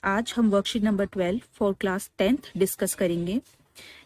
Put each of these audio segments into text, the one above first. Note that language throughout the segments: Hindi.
आज हम worksheet number 12 for class 10th discuss करेंगे।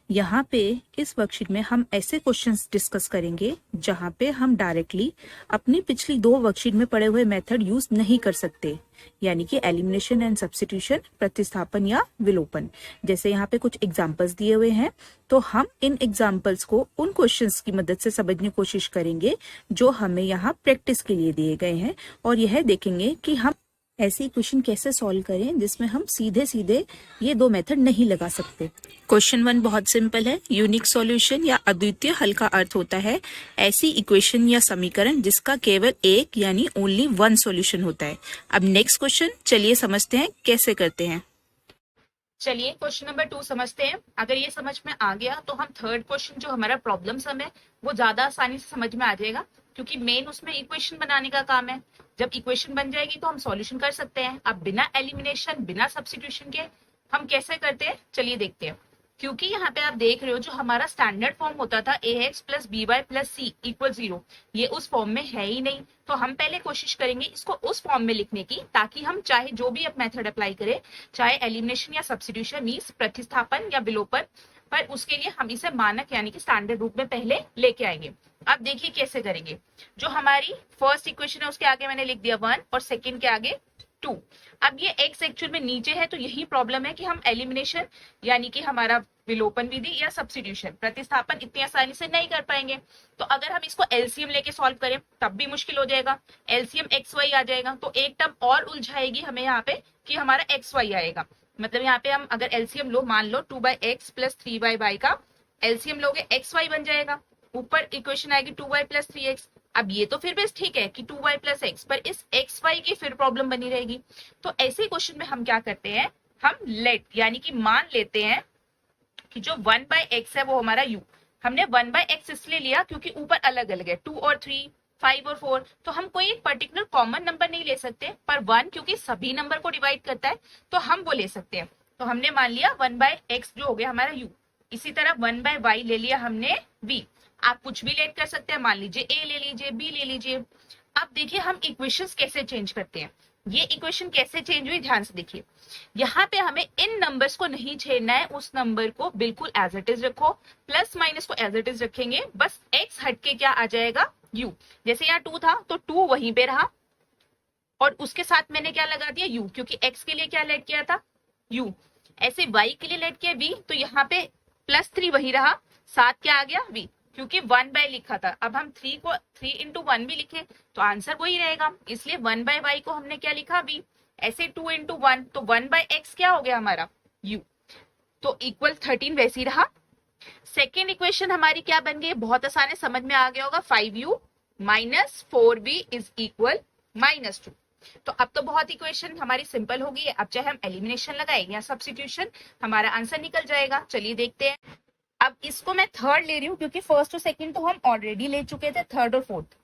यहाँ पे इस वर्कशीट में हम ऐसे क्वेश्चंस डिस्कस करेंगे जहाँ पे हम डायरेक्टली अपनी पिछली दो वर्कशीट में पढ़े हुए मेथड यूज नहीं कर सकते, यानी कि एलिमिनेशन एंड सब्स्टिट्यूशन, प्रतिस्थापन या विलोपन। जैसे यहाँ पे कुछ एग्जांपल्स दिए हुए हैं, तो हम इन एग्जांपल्स को उन क्वेश्चंस की मदद से समझने की कोशिश करेंगे जो हमें यहाँ प्रैक्टिस के लिए दिए गए हैं, और यह देखेंगे कि हम ऐसी इक्वेशन कैसे सॉल्व करें जिसमें हम सीधे सीधे ये दो मेथड नहीं लगा सकते। क्वेश्चन 1 बहुत सिंपल है। यूनिक सॉल्यूशन या अद्वितीय हल का अर्थ होता है ऐसी इक्वेशन या समीकरण जिसका केवल एक यानी ओनली वन सॉल्यूशन होता है। अब नेक्स्ट क्वेश्चन चलिए समझते हैं कैसे करते हैं। चलिए क्वेश्चन नंबर 2 समझते हैं। अगर ये समझ में आ गया तो हम थर्ड क्वेश्चन जो हमारा प्रॉब्लम सम है वो ज्यादा आसानी से समझ में आ जाएगा, क्योंकि मेन उसमें इक्वेशन बनाने का काम है। जब इक्वेशन बन जाएगी तो हम सॉल्यूशन कर सकते हैं। अब बिना एलिमिनेशन बिना सब्स्टिट्यूशन के हम कैसे करते हैं, चलिए देखते हैं। क्योंकि यहाँ पे आप देख रहे हो जो हमारा स्टैंडर्ड फॉर्म होता था ax plus B Y plus C equal 0, ये उस फॉर्म में है ही नहीं। तो हम पहले कोशिश करेंगे इसको उस फॉर्म में लिखने की, ताकि हम चाहे जो भी मेथड अप्लाई करें, चाहे एलिमिनेशन या सब्स्टिट्यूशन मींस प्रतिस्थापन या विलोपन, पर उसके लिए हम इसे मानक यानी कि स्टैंडर्ड रूप में पहले लेके आएंगे। अब देखिए कैसे करेंगे। जो हमारी फर्स्ट इक्वेशन है उसके आगे मैंने लिख दिया 1 और सेकंड के आगे 2। अब ये x एक्चुअल में नीचे है, तो यही प्रॉब्लम है कि हम एलिमिनेशन यानी कि हमारा विलोपन विधि या सब्स्टिट्यूशन प्रतिस्थापन इतनी आसानी से नहीं कर पाएंगे। तो अगर हम इसको एलसीएम लेके सॉल्व करें तब भी मुश्किल हो जाएगा। एलसीएम एक्स वाई आ जाएगा, तो एक टर्म और उलझाएगी हमें यहाँ पे कि हमारा एक्स वाई आएगा। मतलब यहाँ पे हम अगर एलसीएम लो, मान लो 2/x प्लस 3y का एलसीएम लोगे एक्स वाई बन जाएगा। ऊपर इक्वेशन आएगी 2y प्लस 3x। अब ये तो फिर भी ठीक है कि 2y प्लस एक्स, पर इस एक्स वाई की फिर प्रॉब्लम बनी रहेगी। तो ऐसे क्वेश्चन में हम क्या करते हैं, हम लेट यानी कि मान लेते हैं कि जो 1/x है वो हमारा u। हमने 1/x इसलिए लिया क्योंकि ऊपर अलग अलग है 2 और 3, 5 और 4, तो हम कोई एक पर्टिकुलर कॉमन नंबर नहीं ले सकते, पर 1 क्योंकि सभी नंबर को डिवाइड करता है तो हम वो ले सकते हैं। तो हमने मान लिया 1/x जो हो गया हमारा u। इसी तरह 1/y ले लिया हमने v। आप कुछ भी लेट कर सकते हैं, मान लीजिए a ले लीजिए, b ले लीजिए। अब देखिए हम इक्वेशंस कैसे चेंज करते हैं। ये इक्वेशन कैसे चेंज हुई ध्यान से देखिए। यहाँ पे हमें इन नंबर्स को नहीं छेड़ना है, उस नंबर को बिल्कुल एज इट इज रखो। प्लस माइनस को एज इट इज रखेंगे, बस x हटके क्या आ जाएगा u। जैसे यहाँ 2 था तो 2 वहीं पे रहा, और उसके साथ मैंने क्या लगा दिया u, क्योंकि x के लिए क्या लेट किया था u। ऐसे y के लिए लेट किया v, तो यहाँ पे +3 वही रहा, साथ क्या आ गया v, क्योंकि 1/y लिखा था। अब हम 3 को 3 into 1 भी लिखे तो आंसर वही रहेगा, इसलिए 1/y को हमने क्या लिखा v। ऐसे 2 into 1 तो 1/x क्या हो गया हमारा u, तो इक्वल 13 वैसे ही रहा। सेकेंड इक्वेशन हमारी क्या बन गई, बहुत आसान है, समझ में आ गया होगा। 5u minus 4v is equal -2। तो अब तो बहुत इक्वेशन हमारी सिंपल होगी। अब चाहे हम एलिमिनेशन लगाएं या सब्स्टिट्यूशन, हमारा आंसर निकल जाएगा। चलिए देखते हैं। अब इसको मैं थर्ड ले रही हूँ क्योंकि फर्स्ट और सेकंड तो हम ऑलरेडी ले चुके थे, थर्ड और फोर्थ।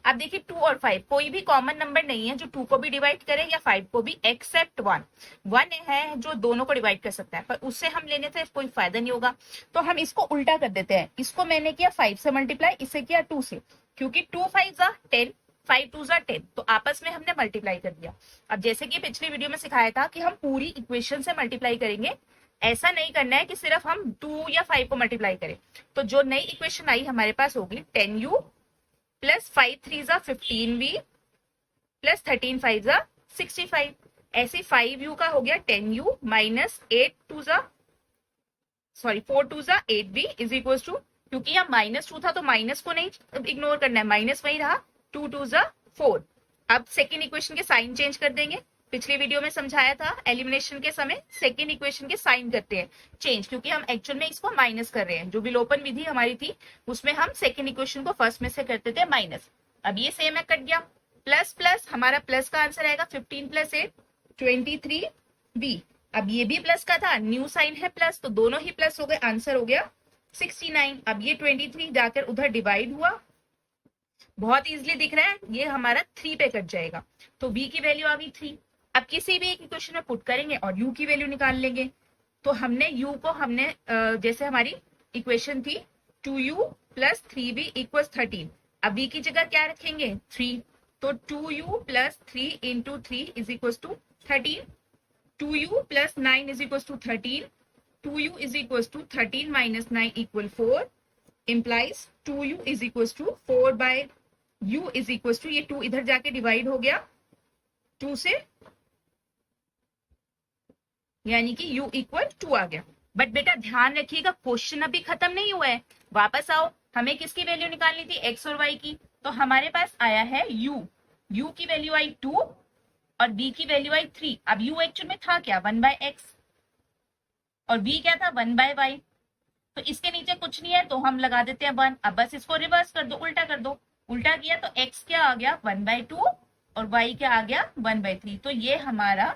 अब देखिए 2 और 5 कोई भी कॉमन नंबर नहीं है जो 2 को भी डिवाइड करे या 5 को भी, एक्सेप्ट 1। 1 है जो दोनों को डिवाइड कर सकता है, पर उससे हम लेने से कोई फायदा नहीं होगा। तो हम इसको उल्टा कर देते हैं। इसको मैंने किया 5 से मल्टीप्लाई, इसे किया 2 से, क्योंकि 2 5 10, 5 2 10, तो आपस में हमने मल्टीप्लाई कर दिया। अब जैसे कि पिछली वीडियो में सिखाया था कि हम पूरी इक्वेशन से मल्टीप्लाई करेंगे, ऐसा नहीं करना है कि सिर्फ हम 2 या 5 को मल्टीप्लाई करें। तो जो नई इक्वेशन आई हमारे पास होगी 10u प्लस 5 3 15v प्लस 13 5 65। ऐसे 5u का हो गया 10u minus 4 2 8v is equal to, क्योंकि यहाँ -2 था तो माइनस को नहीं इग्नोर करना है, माइनस वही रहा, 2 2 4। अब सेकेंड इक्वेशन के साइन चेंज कर देंगे। पिछली वीडियो में समझाया था एलिमिनेशन के समय सेकेंड इक्वेशन के साइन करते हैं चेंज, क्योंकि हम एक्चुअल में इसको माइनस कर रहे हैं। जो विलोपन विधि हमारी थी उसमें हम सेकेंड इक्वेशन को फर्स्ट में से करते थे माइनस। अब ये सेम है, कट गया। प्लस प्लस हमारा प्लस का आंसर आएगा 15 + 8 23v। अब ये भी प्लस का था, न्यू साइन है प्लस, तो दोनों ही प्लस हो गए, आंसर हो गया 69। अब ये 23 जाकर उधर डिवाइड हुआ, बहुत इजीली दिख रहा है, ये हमारा 3 पे कट जाएगा, तो v की वैल्यू आ गई 3। अब किसी भी एक इक्वेशन में पुट करेंगे और u की वैल्यू निकाल लेंगे। तो हमने u को हमने जैसे हमारी इक्वेशन थी 2u प्लस 3v इक्वल्स 13, अब v की जगह क्या रखेंगे 3, तो 2u plus 3 into 3 is equals to 13। 2u plus 9 is equal to 13, 2u is equal to 13 minus 9 equal 4, implies 2u is equal to 4 by u is equal to, ये 2 इधर जाके डिवाइड हो गया 2 से, यानी कि u इक्वल 2 आ गया। बट बेटा ध्यान रखिएगा क्वेश्चन अभी खत्म नहीं हुआ है, वापस आओ, हमें किसकी वैल्यू निकालनी थी, x और y की। तो हमारे पास आया है u की वैल्यू आई 2 और b की वैल्यू आई 3। अब u एक्चुअल में था क्या 1 बाय x और b क्या था 1 बाय y। तो इसके नीचे कुछ नहीं है तो हम लगा देते हैं 1। अब बस इसको रिवर्स कर दो, उल्टा कर दो, उल्टा किया तो x क्या आ गया 1 बाय 2 और y क्या आ गया 1 बाय 3। तो ये हमारा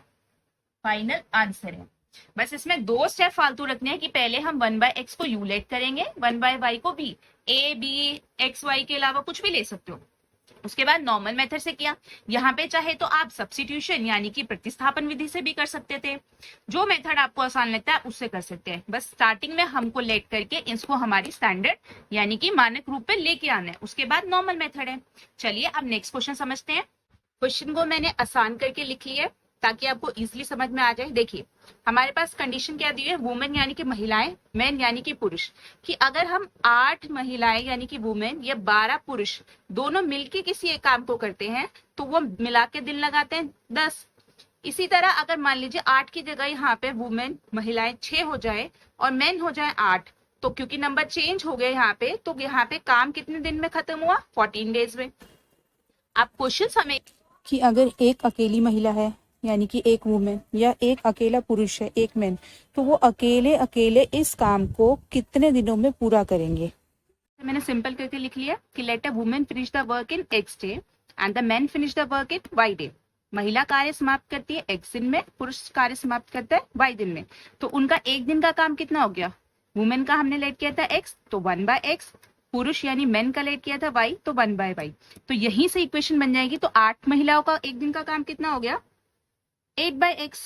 फाइनल आंसर है। बस इसमें 2 स्टेप फालतू रखने हैं कि पहले हम 1 बाय x को u लेट करेंगे, 1 बाय y को b, a b x y के अलावा कुछ भी ले सकते हो। उसके बाद नॉर्मल मेथड से किया। यहाँ पे चाहे तो आप सब्स्टिट्यूशन यानी कि प्रतिस्थापन विधि से भी कर सकते थे, जो मेथड आपको आसान लगता है उससे कर सकते हैं। बस स्टार्टिंग में हमको लेट करके इसको हमारी स्टैंडर्ड यानी कि मानक रूप पे लेके आना है, उसके बाद नॉर्मल मेथड है। चलिए अब नेक्स्ट क्वेश्चन समझते हैं। क्वेश्चन को मैंने आसान करके लिख लिया है ताकि आपको इजीली समझ में आ जाए। देखिए हमारे पास कंडीशन क्या दी है, वुमेन यानी कि महिलाएं, मैन यानी कि पुरुष, कि अगर हम 8 महिलाएं यानी कि वुमेन या 12 पुरुष दोनों मिलके किसी एक काम को करते हैं तो वो मिला के दिन लगाते हैं 10। इसी तरह अगर मान लीजिए 8 की जगह यहाँ पे वुमेन महिलाएं 6 हो जाए और मैन हो जाए 8, तो क्योंकि नंबर चेंज हो गए यहाँ पे, तो यहाँ पे काम कितने दिन में खत्म हुआ 14 डेज में। आप क्वेश्चन समय कि अगर एक अकेली महिला है यानी कि एक वुमेन या एक अकेला पुरुष है एक मैन, तो वो अकेले अकेले इस काम को कितने दिनों में पूरा करेंगे। मैंने सिंपल करके लिख लिया कि let a women finish the work in x day and the man finish the work in y day. महिला कार्य समाप्त करती है x दिन में, पुरुष कार्य समाप्त करता है y दिन में। तो उनका एक दिन का काम कितना हो गया, वुमेन का हमने लेट किया था x तो 1 बाय x, पुरुष यानी मैन का लेट किया था y तो 1 बाय y। तो यहीं से इक्वेशन बन जाएगी। तो 8 महिलाओं का एक दिन का काम कितना हो गया 8 बाय x,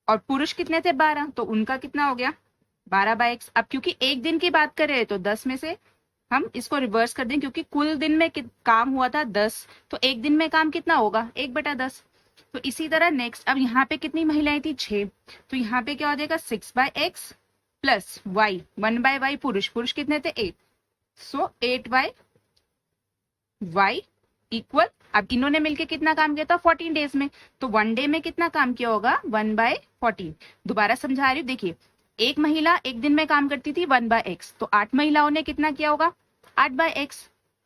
और पुरुष कितने थे 12, तो उनका कितना हो गया 12 बाय x। अब क्योंकि एक दिन की बात कर रहे हैं तो 10 में से हम इसको रिवर्स कर दें, क्योंकि कुल दिन में काम हुआ था 10, तो एक दिन में काम कितना होगा 1/10। तो इसी तरह नेक्स्ट, अब यहाँ पे कितनी महिलाएं थी 6, तो यहाँ पे क्या हो जाएगा 6 by x plus y 1 by y, पुरुष कितने थे 8, सो 8 बाय y इक्वल, अब इन्होंने मिलके कितना काम किया था 14 डेज में, तो 1 डे में कितना काम किया होगा 1 बाय 14। दोबारा समझा रही हूँ, देखिए एक महिला एक दिन में काम करती थी 1 बाय x, तो 8 महिलाओं ने कितना किया होगा 8 बाय x।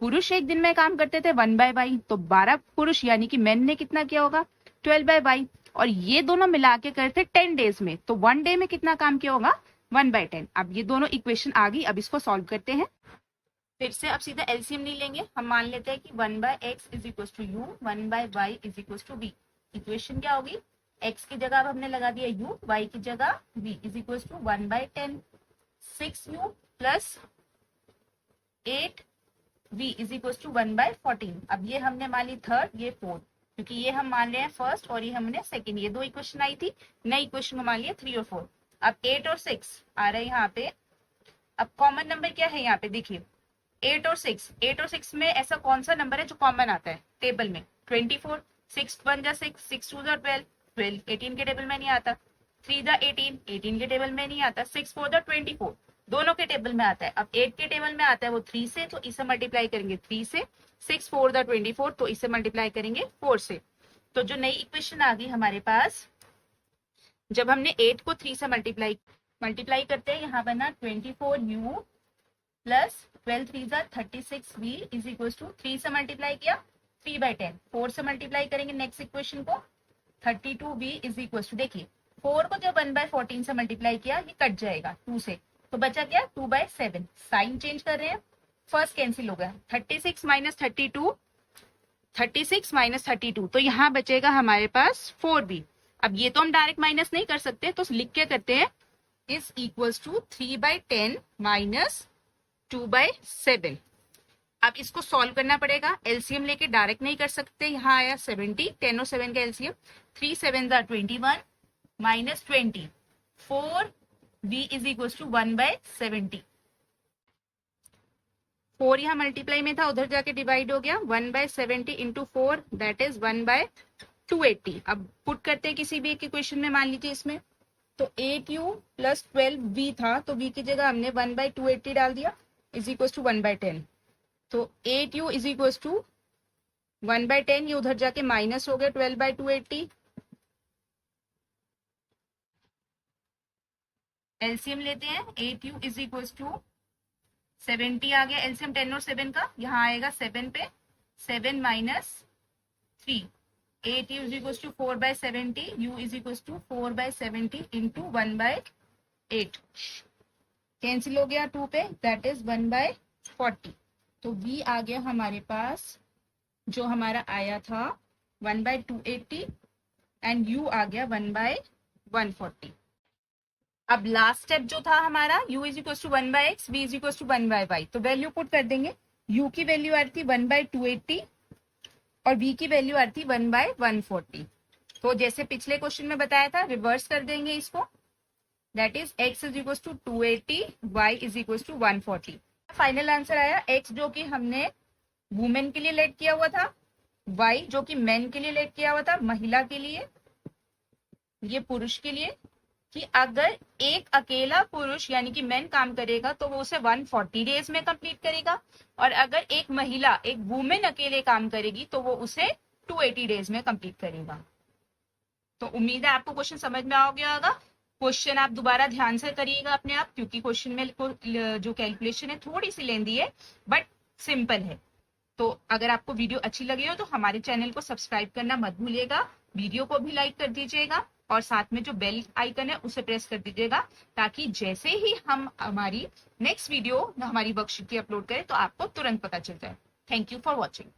पुरुष एक दिन में काम करते थे 1 बाय y, तो 12 पुरुष यानी कि मैन ने कितना किया होगा 12 बाय y, और ये दोनों मिला के करते 10 डेज में, तो 1 डे में कितना काम किया होगा 1 बाय 10। अब ये दोनों इक्वेशन आ गई, अब इसको सॉल्व करते हैं। फिर से अब सीधा एलसीएम नहीं लेंगे, हम मान लेते हैं कि 1 by x is equal to u, 1 by y is equal to v। Equation क्या होगी, x की जगह अब हमने लगा दिया u, y की जगह v is equal to 1 by 10, 6u plus 8v is equal to 1 by 14। अब ये हमने मान ली थर्ड, ये फोर्थ, क्योंकि ये हम मान रहे हैं फर्स्ट और ये हमने सेकेंड, ये 2 इक्वेशन आई थी, नई इक्वेशन को मान लिया 3 और 4। अब 8 और 6 आ रहे हैं यहाँ पे। अब कॉमन नंबर क्या है यहाँ पे, देखिए 8 और 6 में ऐसा कौन सा नंबर है जो कॉमन आता है टेबल में 24, 6 1 जा 6, 6 2 जा 12, 12 18 के टेबल में नहीं आता, 3 जा 18, 18 के टेबल में नहीं आता, 6 4 जा 24 दोनों के टेबल में आता है। अब 8 के टेबल में आता है वो 3 से, तो इसे मल्टीप्लाई करेंगे 3 से, 6 4 जा 24, तो इसे मल्टीप्लाई करेंगे 4 से। तो जो नई इक्वेशन आ गई हमारे पास, जब हमने 8 को 3 से मल्टीप्लाई करते हैं, यहाँ बना 24u प्लस 12 3 जा 36v इज इक्वल टू 3 से मल्टीप्लाई किया 3 बाय 10, 4 से मल्टीप्लाई करेंगे नेक्स्ट इक्वेशन को 32v इज इक्वल टू, देखिए 4 को जब 1 बाय 14 से मल्टीप्लाई किया ये कट जाएगा 2 से, तो बचा क्या 2 बाय 7। साइन चेंज कर रहे हैं, फर्स्ट कैंसिल हो गया 36 माइनस 32, तो यहाँ बचेगा हमारे पास 4b। अब ये तो हम डायरेक्ट माइनस नहीं कर सकते, तो लिख के करते हैं is equals to 3 by 10 minus 2 by 7। अब इसको सॉल्व करना पड़ेगा, एलसीएम लेके डायरेक्ट नहीं कर सकते। यहाँ आया 70, 10 और 7 का एलसीएम 3 7 जा 21 minus 20, 4b is equal to 1 by 70। 4 यहाँ मल्टीप्लाई में था, उधर जाके डिवाइड हो गया, 1 by 70 into 4 that is 1 by 280। अब पुट करते हैं किसी भी एक इक्वेशन में, मान लीजिए इसमें तो 8u प्लस 12v था, तो v की जगह हमने 1/280 डाल दिया इज इक्वल टू 1/10। तो 8u इज इक्वल टू 1/10, ये उधर जाके माइनस हो गया 12/280। एलसीएम लेते हैं, 8u इज इक्वल टू 70 आ गया, एलसीएम 10 और 7 का, यहाँ आएगा 7 पे, 7 minus 3, 8u is equal to 4/70, u is equal to 4/70 into 1/8, cancel हो गया 2 पे, दैट इज 1/40। तो v आ गया हमारे पास, जो हमारा आया था 1/280 एंड u आ गया 1/140। अब लास्ट स्टेप जो था हमारा, u is equal to 1/x, v is equal to 1/y, तो वैल्यू पुट कर देंगे। u की वैल्यू आ रही थी 1/280 और v की वैल्यू आ रही थी 1/140। तो जैसे पिछले क्वेश्चन में बताया था, रिवर्स कर देंगे इसको, that is x is equal to 280, y is equal to 140। Final answer आया x जो कि हमने वुमेन के लिए लेट किया हुआ था, y जो कि मेन के लिए लेट किया हुआ था, महिला के लिए, ये पुरुष के लिए, कि अगर एक अकेला पुरुष यानी कि मेन काम करेगा तो वो उसे 140 डेज में कंप्लीट करेगा, और अगर एक महिला, एक वुमेन अकेले काम करेगी तो वो उसे 280 डेज में कंप्लीट करेगा। तो उम्मीद है आपको क्वेश्चन समझ में आ गया होगा। क्वेश्चन आप दोबारा ध्यान से करिएगा अपने आप, क्योंकि क्वेश्चन में जो कैलकुलेशन है थोड़ी सी लेंदी है बट सिंपल है। तो अगर आपको वीडियो अच्छी लगी हो तो हमारे चैनल को सब्सक्राइब करना मत भूलिएगा, वीडियो को भी लाइक कर दीजिएगा और साथ में जो बेल आइकन है उसे प्रेस कर दीजिएगा, ताकि जैसे ही हम हमारी नेक्स्ट वीडियो हमारी वर्कशीट की अपलोड करें तो आपको तुरंत पता चल जाए। Thank you for watching.